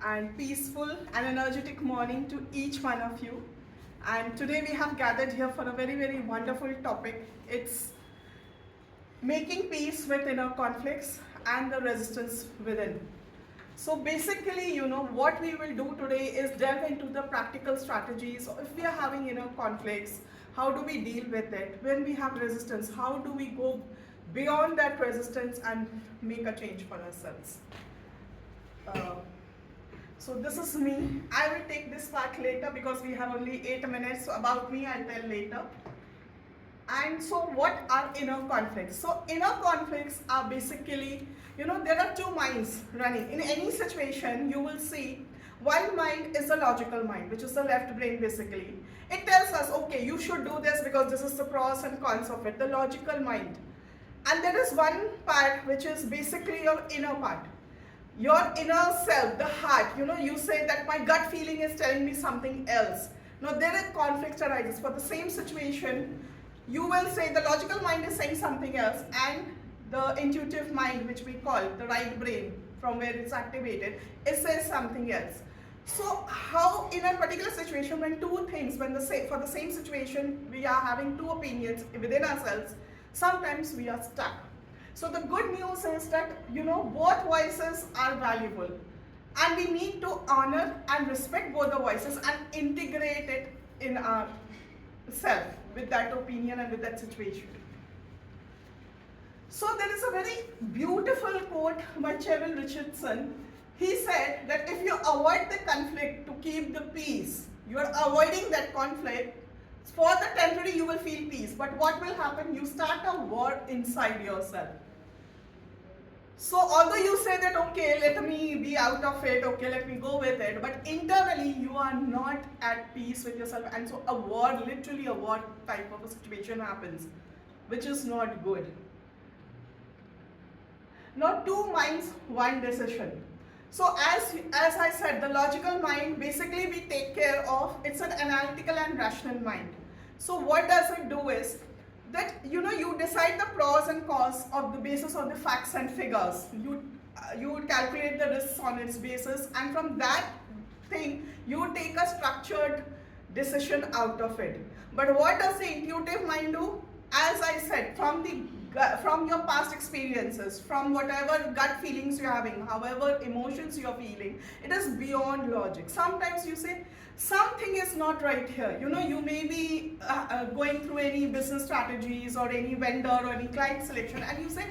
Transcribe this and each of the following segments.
and peaceful and energetic morning to each one of you. And today we have gathered here for a very, very wonderful topic. It's making peace with inner conflicts and the resistance within. So basically, what we will do today is delve into the practical strategies. If we are having inner conflicts, how do we deal with it? When we have resistance, how do we go beyond that resistance and make a change for ourselves? Uh, so this is me. I will take this part later because we have only 8 minutes. So about me, I'll tell later. And so what are inner conflicts? So inner conflicts are basically, there are two minds running. In any situation, you will see one mind is the logical mind, which is the left brain basically. It tells us, okay, you should do this because this is the pros and cons of it, the logical mind. And there is one part which is basically your inner part. Your inner self, the heart, you say that my gut feeling is telling me something else. Now there are conflicts arises for the same situation. You will say the logical mind is saying something else and the intuitive mind, which we call the right brain, from where it's activated, it says something else. So how in a particular situation when two things, for the same situation we are having two opinions within ourselves, sometimes we are stuck. So the good news is that both voices are valuable and we need to honor and respect both the voices and integrate it in our self with that opinion and with that situation. So there is a very beautiful quote by Cheryl Richardson. He said that if you avoid the conflict to keep the peace, you are avoiding that conflict. For the temporary you will feel peace, but what will happen? You start a war inside yourself. So although you say that, okay, let me be out of it, okay, let me go with it, but internally you are not at peace with yourself, and so a war, literally a war type of a situation happens, which is not good. Now two minds, one decision. So as I said, the logical mind, basically we take care of, it's an analytical and rational mind. So what does it do is, that you decide the pros and cons of the basis of the facts and figures. You calculate the risks on its basis, and from that thing you take a structured decision out of it. But what does the intuitive mind do? As I said, from your past experiences, from whatever gut feelings you're having, however emotions you're feeling, it is beyond logic. Sometimes you say, something is not right here. You may be going through any business strategies or any vendor or any client selection, and you say,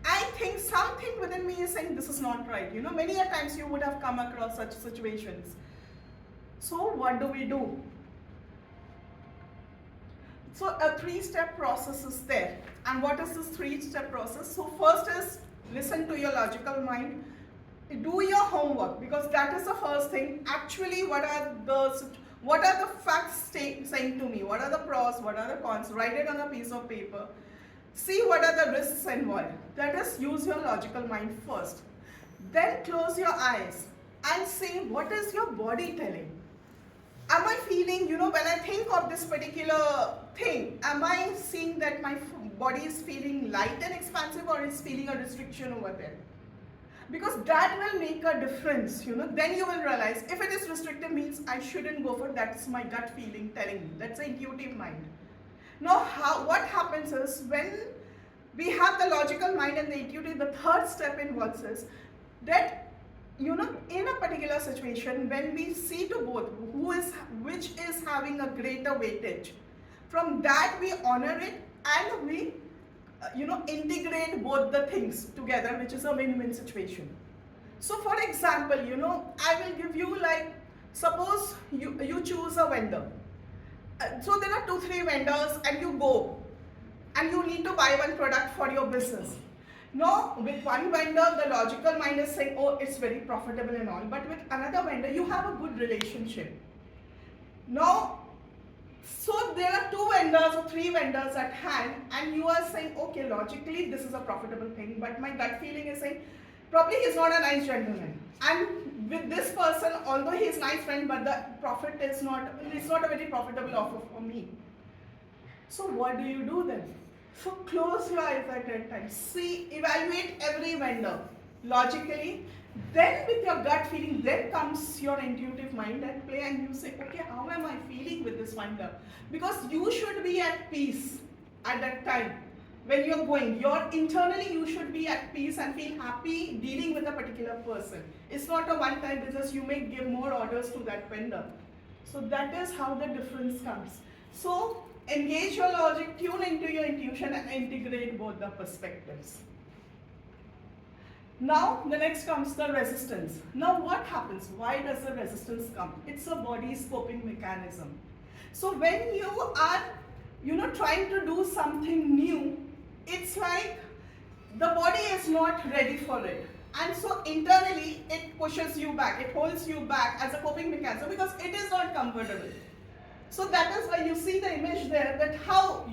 I think something within me is saying this is not right. Many a times you would have come across such situations. So what do? So a three-step process is there. And what is this three-step process? So first is listen to your logical mind. Do your homework, because that is the first thing. Actually, what are the facts saying to me? What are the pros? What are the cons? Write it on a piece of paper. See what are the risks involved. That is, use your logical mind first. Then close your eyes and see what is your body telling. Am I feeling, when I think of this particular thing, am I seeing that my body is feeling light and expansive, or is feeling a restriction over there? Because that will make a difference, then you will realize if it is restrictive means I shouldn't go for that. Is my gut feeling telling me. That's the intuitive mind. Now what happens is, when we have the logical mind and the intuitive, the third step involves is that in a particular situation, when we see to both which is having a greater weightage, from that we honor it and we integrate both the things together, which is a win-win situation. So for example, I will give you, like, suppose you choose a vendor. So there are 2-3 vendors and you go and you need to buy one product for your business. Now with one vendor, the logical mind is saying, oh, it's very profitable and all, but with another vendor you have a good relationship. Now, so there are 2 vendors or 3 vendors at hand, and you are saying, okay, logically this is a profitable thing, but my gut feeling is saying, probably he's not a nice gentleman. And with this person, although he's nice friend, but the profit is not, it's not a very profitable offer for me. So what do you do then? So close your eyes at that time. See, evaluate every vendor logically Then with your gut feeling, then comes your intuitive mind at play, and you say, okay, how am I feeling with this finder? Because you should be at peace at that time. When you're going, internally you should be at peace and feel happy dealing with a particular person. It's not a one-time business. You may give more orders to that vendor. So that is how the difference comes. So engage your logic, tune into your intuition, and integrate both the perspectives. Now the next comes the resistance. Now what happens? Why does the resistance come? It's a body's coping mechanism. So when you are, trying to do something new, it's like the body is not ready for it. And so internally it pushes you back, it holds you back as a coping mechanism because it is not comfortable. So that is why you see the image there, that how,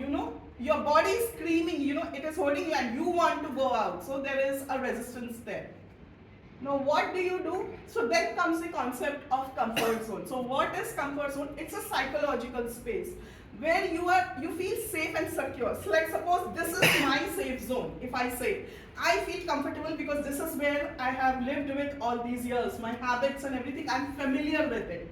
your body is screaming, it is holding you and you want to go out. So there is a resistance there. Now what do? So then comes the concept of comfort zone. So what is comfort zone? It's a psychological space where you feel safe and secure. So like suppose this is my safe zone. If I say, I feel comfortable because this is where I have lived with all these years, my habits and everything, I'm familiar with it.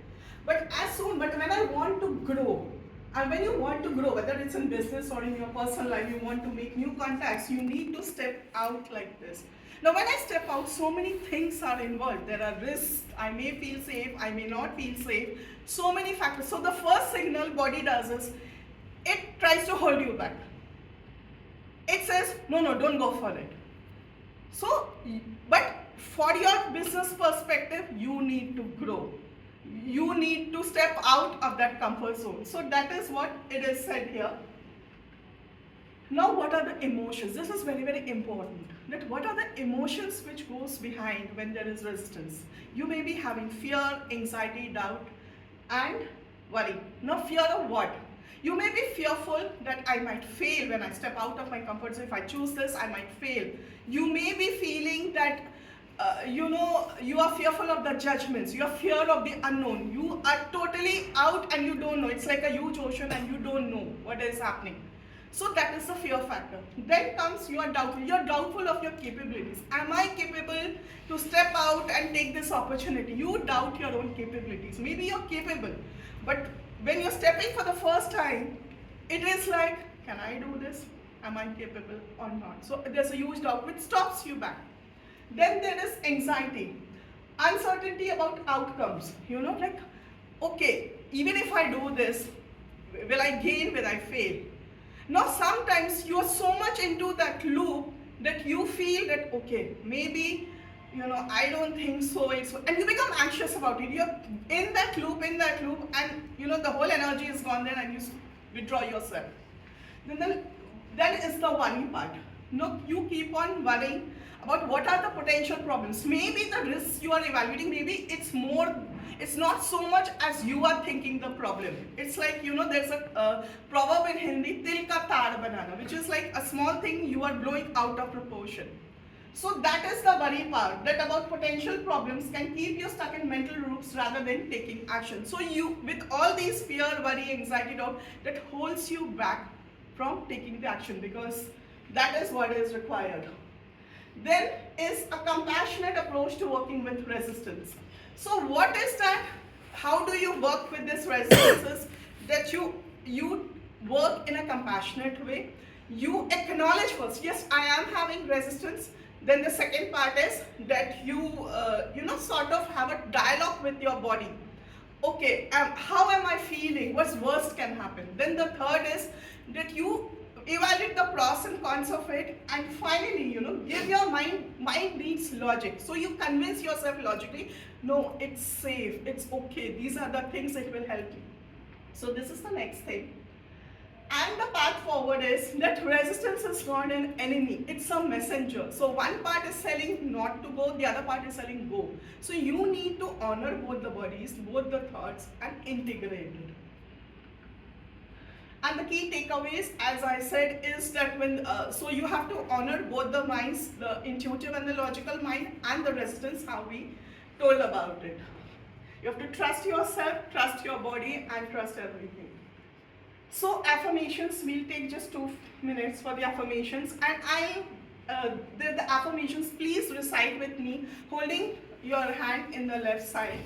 But when I want to grow, and when you want to grow, whether it's in business or in your personal life, you want to make new contacts, you need to step out like this. Now when I step out, so many things are involved. There are risks, I may feel safe, I may not feel safe, so many factors. So the first signal body does is, it tries to hold you back. It says, no, don't go for it. So, but for your business perspective, you need to grow. You need to step out of that comfort zone. So that is what it is said here. Now what are the emotions? This is very, very important. That what are the emotions which goes behind when there is resistance? You may be having fear, anxiety, doubt, and worry. Now fear of what? You may be fearful that I might fail when I step out of my comfort zone. If I choose this, I might fail. You may be feeling that you are fearful of the judgments, you are fear of the unknown, you are totally out and you don't know, it's like a huge ocean and you don't know what is happening. So that is the fear factor. Then comes you are doubtful of your capabilities. Am I capable to step out and take this opportunity? You doubt your own capabilities. Maybe you're capable, but when you're stepping for the first time, it is like, can I do this? Am I capable or not? So there's a huge doubt which stops you back. Then there is anxiety, uncertainty about outcomes. Like, okay, even if I do this, will I gain, will I fail? Now sometimes you are so much into that loop that you feel that, okay, maybe, I don't think so, and you become anxious about it. You're in that loop, and, the whole energy is gone there and you withdraw yourself. Then is the worry part. You keep on worrying about what are the potential problems. Maybe the risks you are evaluating, maybe it's not so much as you are thinking the problem. It's like, there's a proverb in Hindi, til ka tar banana, which is like a small thing you are blowing out of proportion. So that is the worry part, that about potential problems can keep you stuck in mental loops rather than taking action. So with all these fear, worry, anxiety, doubt, that holds you back from taking the action, because that is what is required. Then is a compassionate approach to working with resistance. So what is that? How do you work with this resistance? That you work in a compassionate way. You acknowledge first, yes, I am having resistance. Then the second part is that you sort of have a dialogue with your body. Okay, how am I feeling? What's worst can happen? Then the third is that you evaluate the pros and cons of it, and finally, give your mind needs logic. So you convince yourself logically, no, it's safe, it's okay, these are the things that will help you. So this is the next thing. And the path forward is that resistance is not an enemy, it's a messenger. So one part is telling not to go, the other part is telling go. So you need to honor both the bodies, both the thoughts, and integrate it. And the key takeaways, as I said, is that so you have to honor both the minds, the intuitive and the logical mind, and the resistance, how we told about it. You have to trust yourself, trust your body, and trust everything. So affirmations, we'll take just 2 minutes for the affirmations, and the affirmations, please recite with me, holding your hand in the left side,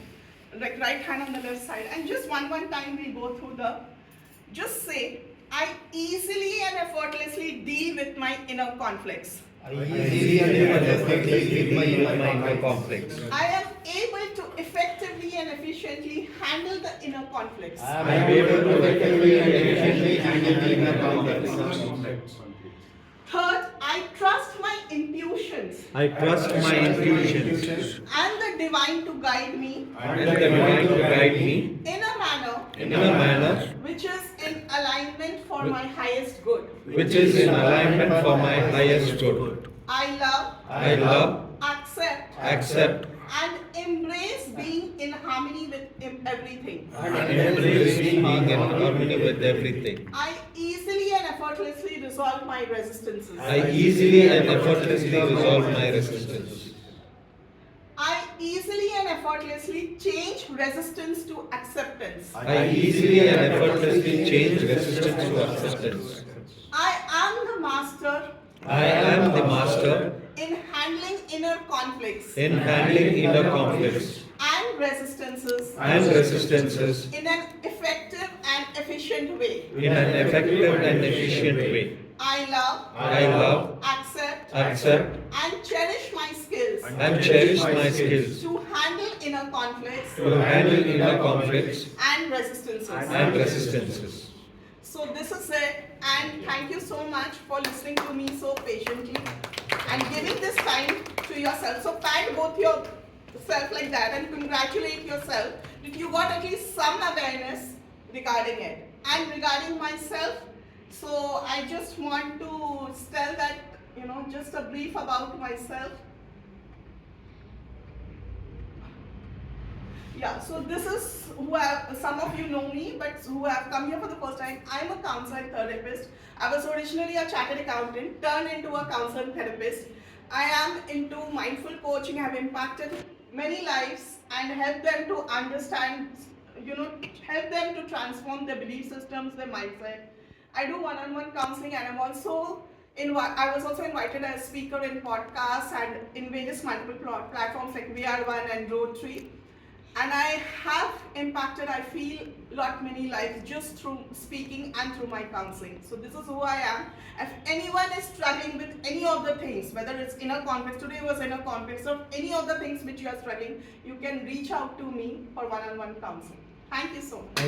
like right hand on the left side, and just one time we go through the, just say, I easily and effortlessly deal with my inner conflicts. I easily and effortlessly deal with my inner conflicts. I am able to effectively and efficiently handle the inner conflicts. I am able to effectively and efficiently handle the inner conflicts. Third, I trust my intuitions I trust my intuitions and the divine to guide me and the divine to guide me in a manner in a manner which is in alignment for my highest good. which is in alignment for my highest good. I I love, accept, accept, and embrace being in harmony with everything. and embrace being in harmony with everything. I easily and effortlessly resolve my resistances. I easily and effortlessly resolve my resistance. I easily and effortlessly change resistance to acceptance. I easily and effortlessly change resistance to acceptance. I am the master I am the master in handling inner conflicts in handling inner conflicts and resistances and resistances in an effective and efficient way. in an effective and efficient way. I love, accept, accept, and cherish my skills and cherish my skills to handle inner conflicts to handle inner conflicts and resistances. and resistances. So this is it, and thank you so much for listening to me so patiently and giving this time to yourself. So pat both yourself like that and congratulate yourself that you got at least some awareness regarding it. And regarding myself, so I just want to tell that, just a brief about myself. Yeah, so this is some of you know me, but who have come here for the first time. I'm a counselor and therapist. I was originally a chartered accountant, turned into a counselor and therapist. I am into mindful coaching, have impacted many lives and helped them to understand, help them to transform their belief systems, their mindset. I do one-on-one counseling, and I was also invited as a speaker in podcasts and in various multiple platforms like VR1 and Road3. And I have impacted, I feel, many lives just through speaking and through my counseling. So this is who I am. If anyone is struggling with any of the things, whether it's inner conflicts, today was inner conflicts, or any of the things which you are struggling, you can reach out to me for one-on-one counseling. Thank you so much.